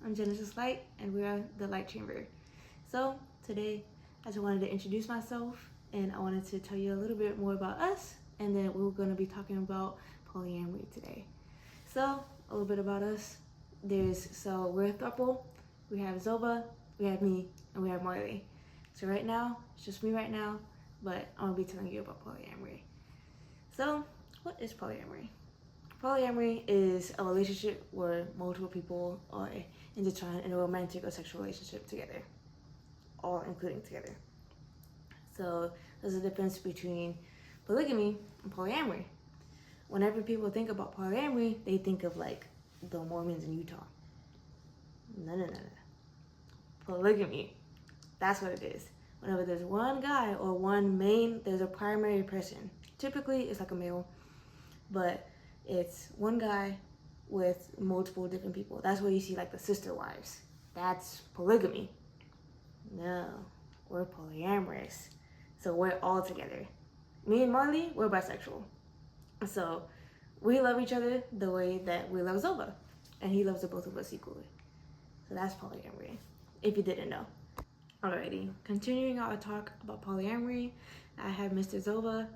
I'm Genesis Light, and we are the Light Chamber. So today, I just wanted to introduce myself, and I wanted to tell you a little bit more about us, and then we're going to be talking about polyamory today. So a little bit about us. We're a throuple. We have Zoba, we have me, and we have Marley. So right now, it's just me right now, but I'm gonna be telling you about polyamory. So, what is polyamory? Polyamory is a relationship where multiple people are intertwined in a romantic or sexual relationship together, all including together. So there's a difference between polygamy and polyamory. Whenever people think about polyamory, they think of like the Mormons in Utah. No. Polygamy, that's what it is. Whenever there's one guy or there's a primary person. Typically, it's like a male, but it's one guy with multiple different people. That's where you see like the sister wives. That's polygamy. No, we're polyamorous. So we're all together. Me and Marley, we're bisexual. So we love each other the way that we love Zoba. And he loves the both of us equally. So that's polyamory, if you didn't know. Alrighty, continuing our talk about polyamory, I have Mr. Zoba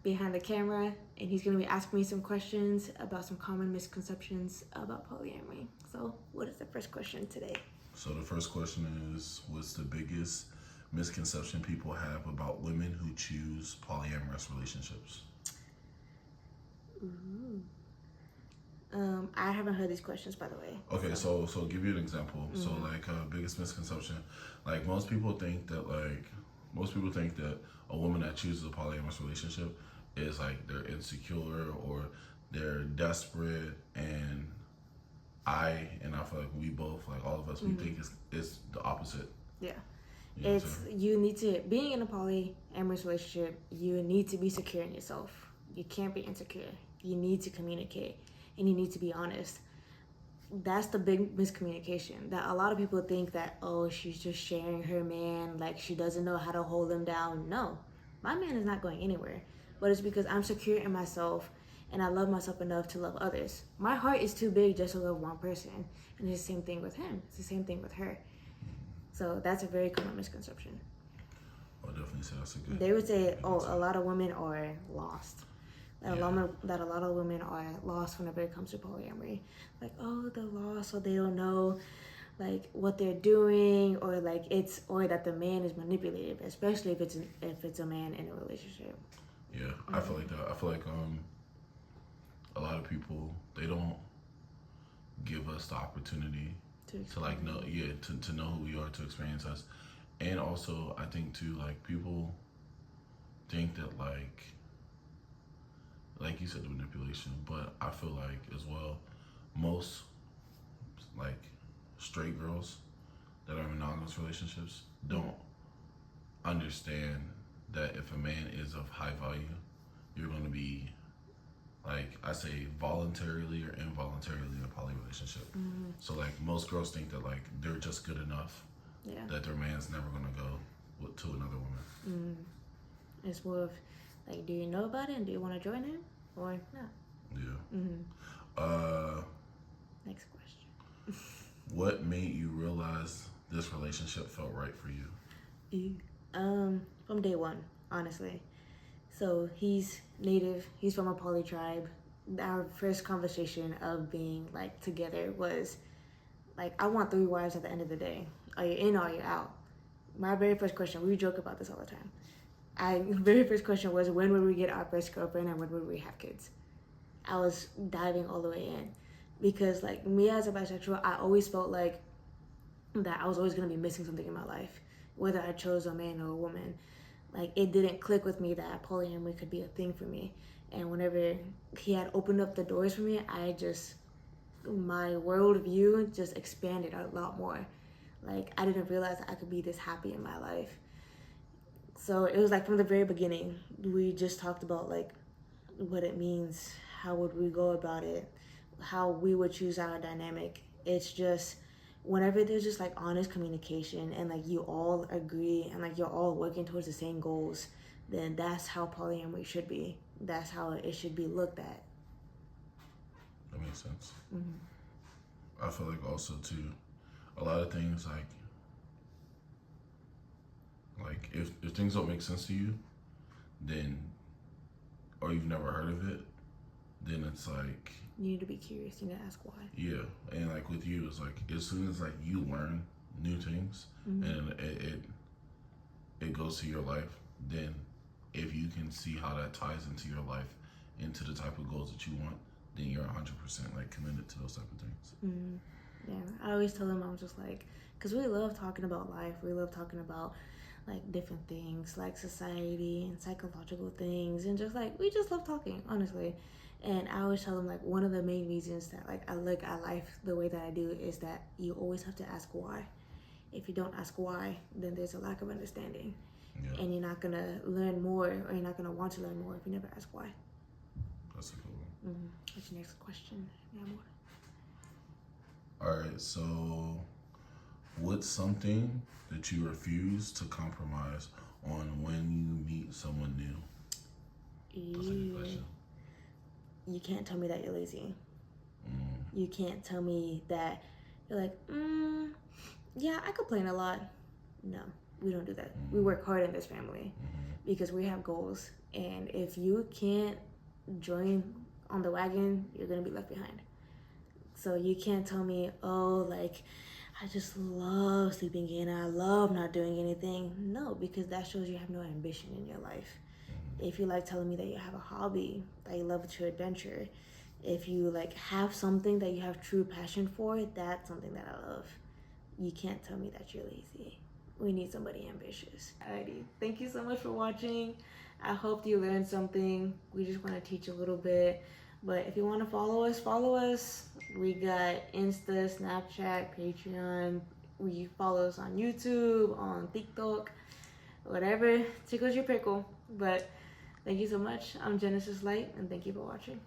behind the camera, and he's going to be asking me some questions about some common misconceptions about polyamory. So what is the first question today? So the first question is, what's the biggest misconception people have about women who choose polyamorous relationships? Ooh. I haven't heard these questions, by the way. Okay, so give you an example. Mm-hmm. So like biggest misconception, like most people think that a woman that chooses a polyamorous relationship is like they're insecure or they're desperate, and I feel like we both, like all of us, we think it's the opposite. Yeah. Being in a polyamorous relationship, you need to be secure in yourself. You can't be insecure. You need to communicate, and you need to be honest. That's the big miscommunication, that a lot of people think that, oh, she's just sharing her man, like she doesn't know how to hold him down. No, my man is not going anywhere, but it's because I'm secure in myself and I love myself enough to love others. My heart is too big just to love one person, and it's the same thing with him. It's the same thing with her. So that's a very common misconception. I'll definitely say that's a good. They would say, a lot of women are lost. That a lot of women are lost whenever it comes to polyamory. Like, oh, they're lost, or they don't know like what they're doing, or that the man is manipulative, especially if it's a man in a relationship. Yeah, I feel like that. I feel like a lot of people, they don't give us the opportunity to like know, to know who we are, to experience us. And also I think too, like people think that like you said, the manipulation, but I feel like as well, most like straight girls that are in monogamous relationships don't understand that if a man is of high value, you're going to be, like I say, voluntarily or involuntarily in a poly relationship. Mm-hmm. So like most girls think that like they're just good enough, that their man's never going to go to another woman. Mm-hmm. It's more of like, do you know about it and do you want to join him or not? Yeah. Mm-hmm. Next question. What made you realize this relationship felt right for you? From day one, honestly. So he's native. He's from a poly tribe. Our first conversation of being like together was like, I want 3 wives at the end of the day. Are you in or are you out? My very first question, we joke about this all the time. Very first question was, when would we get our first girlfriend and when would we have kids? I was diving all the way in because like me as a bisexual, I always felt like that I was always going to be missing something in my life, whether I chose a man or a woman. Like it didn't click with me that polyamory could be a thing for me. And whenever he had opened up the doors for me, my worldview just expanded a lot more. Like I didn't realize that I could be this happy in my life. So it was like from the very beginning, we just talked about like what it means, how would we go about it, how we would choose our dynamic. It's just whenever there's just like honest communication and like you all agree and like you're all working towards the same goals, then that's how polyamory should be. That's how it should be looked at. That makes sense. Mm-hmm. I feel like also too, a lot of things like if things don't make sense to you, then or you've never heard of it, then it's like you need to be curious. You need to ask why. Yeah, and like with you, it's like as soon as like you learn new things and it goes to your life, then if you can see how that ties into your life, into the type of goals that you want, then you're 100% like committed to those type of things. Yeah, I always tell them, I'm just like, because we love talking about life. We love talking about like different things like society and psychological things, and just like we just love talking, honestly. And I always tell them like one of the main reasons that like I look at life the way that I do is that you always have to ask why. If you don't ask why, then there's a lack of understanding. Yeah. And you're not gonna learn more, or you're not gonna want to learn more if you never ask why. That's a cool one. What's your next question? Yeah, more. All right, so what's something that you refuse to compromise on when you meet someone new? That's a good question. You can't tell me that you're lazy. You can't tell me that you're like, yeah, I complain a lot. No, we don't do that. We work hard in this family because we have goals. And if you can't join on the wagon, you're going to be left behind. So you can't tell me, oh, like, I just love sleeping in, I love not doing anything. No, because that shows you have no ambition in your life. If you like telling me that you have a hobby, that you love to adventure, if you like have something that you have true passion for, that's something that I love. You can't tell me that you're lazy. We need somebody ambitious. Alrighty, thank you so much for watching. I hope you learned something. We just want to teach a little bit. But if you want to follow us. We got Insta, Snapchat, Patreon. We follow us on YouTube, on TikTok, whatever tickles your pickle. But thank you so much. I'm Genesis Light, and thank you for watching.